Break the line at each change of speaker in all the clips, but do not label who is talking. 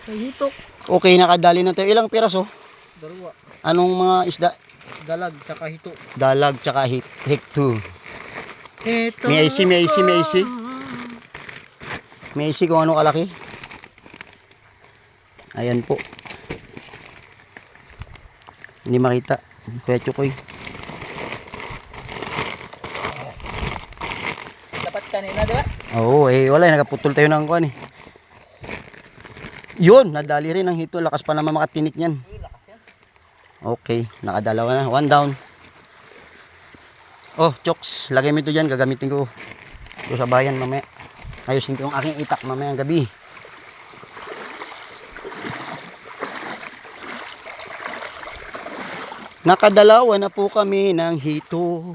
May hitok.
Okay, nakadali na tayo. Ilang piraso?
Dalawa.
Anong mga isda?
Dalag, tsaka hito.
Dalag, tsaka hikto.
Hito.
May IC, may IC, may IC. May IC kung ano kalaki. Ayan po. Hindi makita. Kuya Chukoy.
Dapat kanina, di ba?
Oo, wala. Nagaputol tayo ng kuwan eh. Yun, nadali rin ang hito. Lakas pa naman makatinik niyan.
Uy, lakas yan.
Okay, nakadalawa na. One down. Oh, Chokes. Lagay mo ito dyan. Gagamitin ko sa bayan mamaya. Ayusin ko yung aking itak mamaya ang gabi. Nakadalawa na po kami ng hito.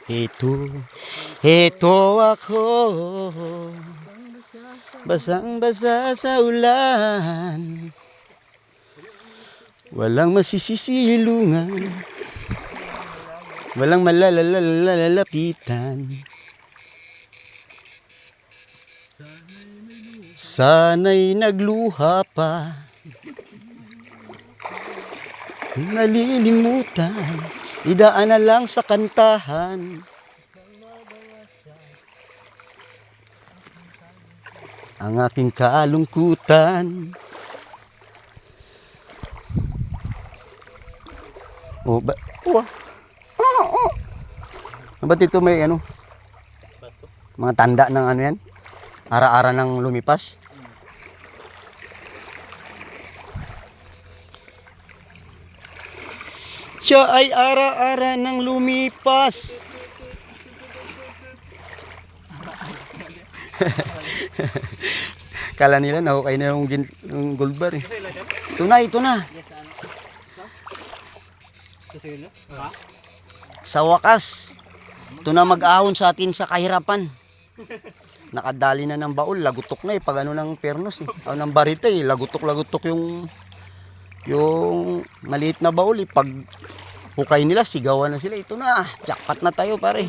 Hito ako. Basang-basa sa ulan. Walang masisisilungan. Walang malalalapitan. Sana'y nagluha pa. Nalilimutan. Idaan na lang sa kantahan. Ang aking kalungkutan. Oh, ba? Oh. Ba't ito may ano? Mga tanda ng ano yan? Ara-ara ng lumipas. Siya ay ara-ara ng lumipas. Kala nila nahukay na yung gold bar eh. Ito na, ito na. Sa wakas, ito na mag-ahon sa atin sa kahirapan. Nakadali na ng baul, lagutok na eh. Pag ano ng pernos eh. O ng barita eh, lagutok-lagutok yung maliit na baul eh. Pag hukay nila, sigawan na sila. Ito na, jackpot na tayo pare.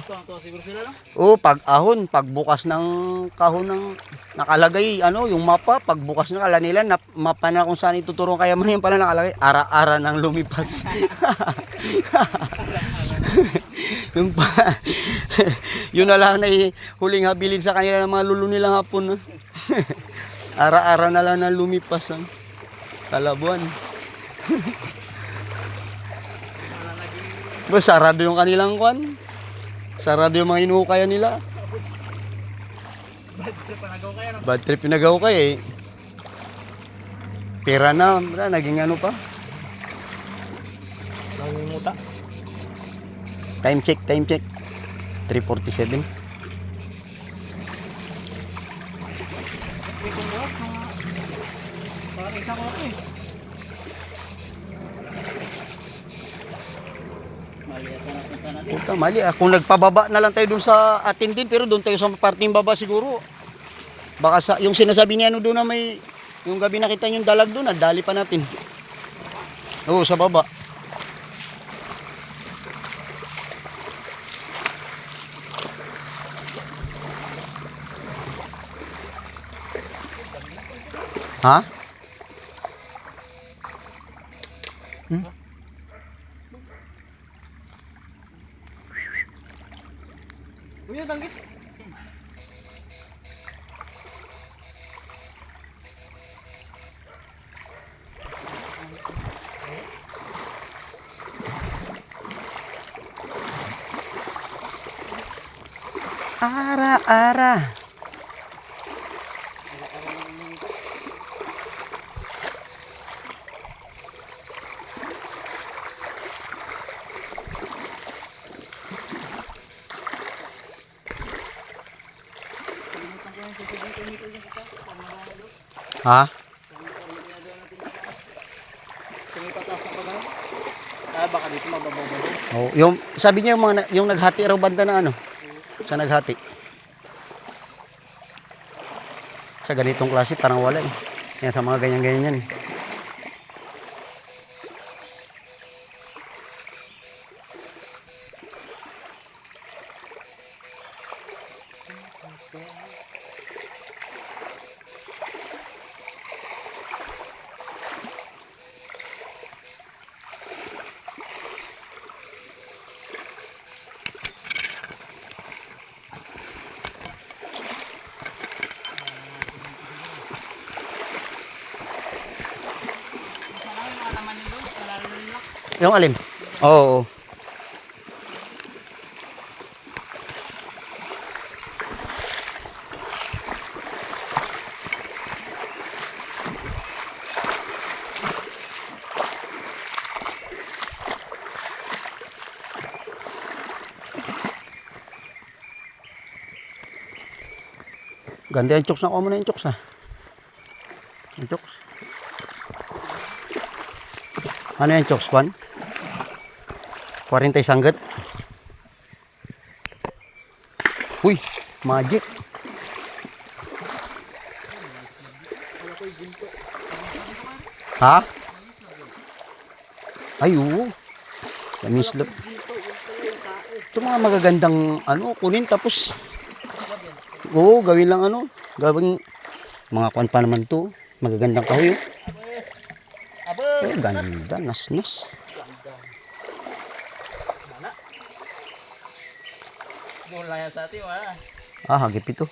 Oo, pag ahon, pagbukas ng kahon ng nakalagay, ano, yung mapa, pagbukas na kala nila, mapa na kung saan ituturo. Kaya man yung pala nakalagay, ara-ara ng lumipas. Yung pa, yun na lang na huling habilin sa kanila ng mga lulo nilang hapon. Ara-ara na lang na lumipas. Kalabuan. Ba, sarado yung kanilang kwan. Sarado yung mga inuukayan nila. Bad trip pinagaw kaya eh. Pera na, naging ano pa.
Nangimuta.
Time check. 3:47.
Parang isa ko eh.
Puta, mali. Kung nagpababa na lang tayo dun sa atin din, pero doon tayo sa parting baba siguro. Baka sa, yung sinasabi niya ano doon na may, yung gabi nakita yung dalag doon, dali pa natin. Oo, sa baba. Ha?
Uy, yung tanggit.
Ara-ara. Ha?
Baka dito mababaw ba?
Oh, yung sabi niya yung naghati raw banda na ano? Sa naghati. Sa ganitong klase parang wala eh. Yan sa mga ganyan-ganyan yan eh. Yung alin? Oo. Ganda yung chokes na. Kuha mo na yung chokes ha. Yung chokes. Ano yung chokes, Juan? 40 sanggat. Uy, magic. Ha? Ay, oo. Lamislap. Ito mga magagandang ano, kunin tapos oo, gawin lang ano. Gawin mga kuan pa naman to. Magagandang kahoy.
Abo!
Oh, ganda, nas-nas.
Doon lang yan sa atin, wala.
Ah, hagip ito.